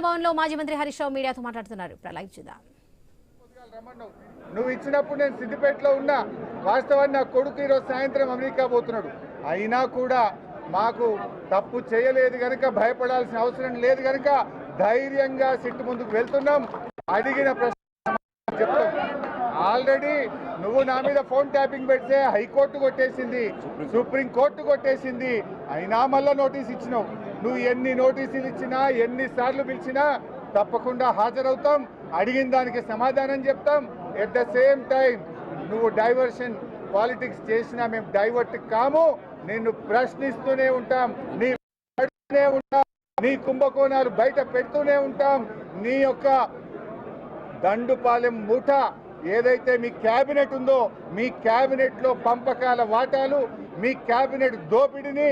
భవన్లో మాజీ మంత్రి హరీష్ రావు మీడియాతో మాట్లాడుతున్నారు. లైవ్ చూద్దాం. నువ్వు ఇచ్చినప్పుడు నేను సిద్దిపేటలో ఉన్నా. వాస్తవాన్ని నా కొడుకు ఈరోజు సాయంత్రం అమెరికా పోతున్నాడు. అయినా కూడా మాకు తప్పు చేయలేదు కనుక భయపడాల్సిన అవసరం లేదు కనుక ధైర్యంగా సిట్టు ముందుకు వెళ్తున్నాం. అడిగిన ప్రశ్న చెప్తాం. ఆల్రెడీ నువ్వు నా మీద ఫోన్ ట్యాపింగ్ పెడితే హైకోర్టు కొట్టేసింది, సుప్రీంకోర్టు కొట్టేసింది. అయినా మళ్ళా నోటీస్ ఇచ్చినావు. నువ్వు ఎన్ని నోటీసులు ఇచ్చినా ఎన్నిసార్లు పిలిచినా తప్పకుండా హాజరవుతాం. అడిగిన దానికి సమాధానం చెప్తాం. ఎట్ ద సేమ్ టైం నువ్వు డైవర్షన్ పాలిటిక్స్ చేసినా మేము డైవర్ట్ కాము. నిన్ను ప్రశ్నిస్తూనే ఉంటాం, నీ కుంభకోణాలు బయట పెడుతూనే ఉంటాం. నీ యొక్క దండుపాలెం మూట ఏదైతే మీ క్యాబినెట్ ఉందో, మీ క్యాబినెట్ లో పంపకాల వాటాలు, మీ క్యాబినెట్ దోపిడిని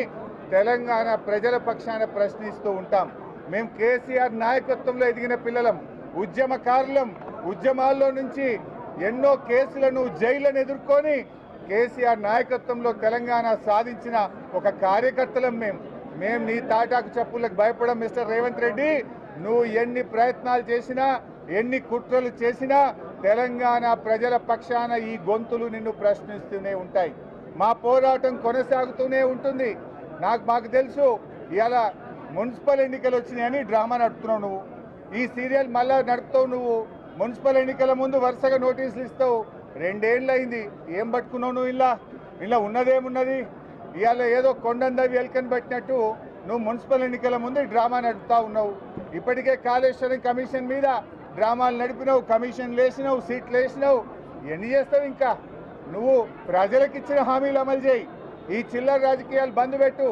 తెలంగాణ ప్రజల పక్షాన ప్రశ్నిస్తూ ఉంటాం. మేము కేసీఆర్ నాయకత్వంలో ఎదిగిన పిల్లలం, ఉద్యమకారులం. ఉద్యమాల్లో నుంచి ఎన్నో కేసులను, జైళ్లను ఎదుర్కొని కేసీఆర్ నాయకత్వంలో తెలంగాణ సాధించిన ఒక కార్యకర్తలం మేము నీ తాటాకు చెప్పులకు భయపడం. మిస్టర్ రేవంత్ రెడ్డి, నువ్వు ఎన్ని ప్రయత్నాలు చేసినా, ఎన్ని కుట్రలు చేసినా తెలంగాణ ప్రజల పక్షాన ఈ గొంతులు నిన్ను ప్రశ్నిస్తూనే ఉంటాయి. మా పోరాటం కొనసాగుతూనే ఉంటుంది. మాకు తెలుసు ఇవాళ మున్సిపల్ ఎన్నికలు వచ్చినాయని డ్రామా నడుపుతున్నావు నువ్వు. ఈ సీరియల్ మళ్ళా నడుపుతావు నువ్వు. మున్సిపల్ ఎన్నికల ముందు వరుసగా నోటీసులు ఇస్తావు. 2 ఏళ్ళు అయింది. ఏం పట్టుకున్నావు నువ్వు? ఇలా ఉన్నదేమున్నది? ఇవాళ ఏదో కొండందవి ఎల్కని పట్టినట్టు నువ్వు మున్సిపల్ ఎన్నికల ముందు డ్రామా నడుపుతా ఉన్నావు. ఇప్పటికే కాళేశ్వరం కమిషన్ మీద డ్రామాలు నడిపినావు, కమిషన్లు వేసినావు, సీట్లు వేసినావు. ఎన్ని చేస్తావు? ఇంకా నువ్వు ప్రజలకు ఇచ్చిన హామీలు అమలు చేయి. ఈ చిల్లర రాజకీయాలు బంద్ పెట్టు.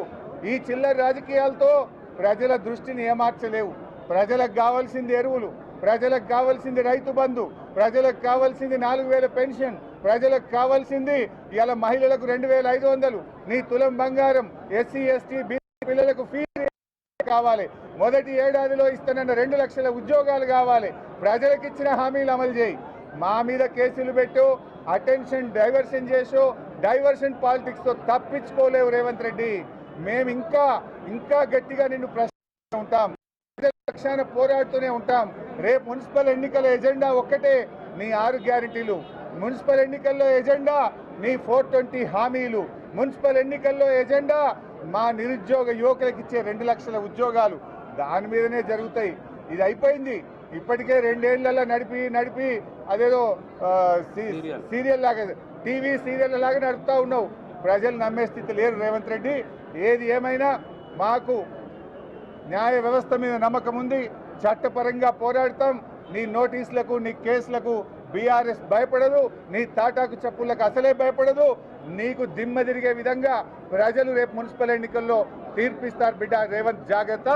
ఈ చిల్లర రాజకీయాలతో ప్రజల దృష్టిని ఏమార్చలేవు. ప్రజలకు కావాల్సింది ఎరువులు, ప్రజలకు కావాల్సింది రైతు బంధు, ప్రజలకు కావాల్సింది 4000 పెన్షన్, ప్రజలకు కావాల్సింది ఇలా మహిళలకు 2500, నీ తులం బంగారం, ఎస్సీ ఎస్టీ బీసీ పిల్లలకు ఫీజు కావాలి, మొదటి ఏడాదిలో ఇస్తానన్న 2 లక్షల ఉద్యోగాలు కావాలి. ప్రజలకు ఇచ్చిన హామీలు అమలు చేయి. మా మీద కేసులు పెట్టు, అటెన్షన్ డైవర్షన్ చేసో, డైవర్షన్ పాలిటిక్స్ తో తప్పించుకోలేవు రేవంత్ రెడ్డి. మేము ఇంకా గట్టిగా నిన్ను ప్రశ్నిస్తూ ఉంటాం, పక్షాన పోరాడుతూనే ఉంటాం. రేపు మున్సిపల్ ఎన్నికల ఎజెండా ఒక్కటే, నీ 6 గ్యారెంటీలు. మున్సిపల్ ఎన్నికల్లో ఎజెండా నీ 420 హామీలు. మున్సిపల్ ఎన్నికల్లో ఎజెండా మా నిరుద్యోగ యువకులకు ఇచ్చే 2 లక్షల ఉద్యోగాలు. దాని మీదనే జరుగుతాయి. ఇది అయిపోయింది. ఇప్పటికే 2 ఏళ్లలో నడిపి అదేదో సీరియల్ లాగా, టీవీ సీరియల్ లాగా నడుపుతా ఉన్నావు. ప్రజలు నమ్మే స్థితి లేరు రేవంత్ రెడ్డి. ఏది ఏమైనా మాకు న్యాయ వ్యవస్థ మీద నమ్మకం ఉంది. చట్టపరంగా పోరాడతాం. నీ నోటీసులకు, నీ కేసులకు బీఆర్ఎస్ భయపడదు. నీ తాటాకు చెప్పులకు అసలే భయపడదు. నీకు దిమ్మ తిరిగే విధంగా ప్రజలు రేపు మున్సిపల్ ఎన్నికల్లో తీర్పిస్తారు బిడ్డ. రేవంత్ జాగ్రత్త.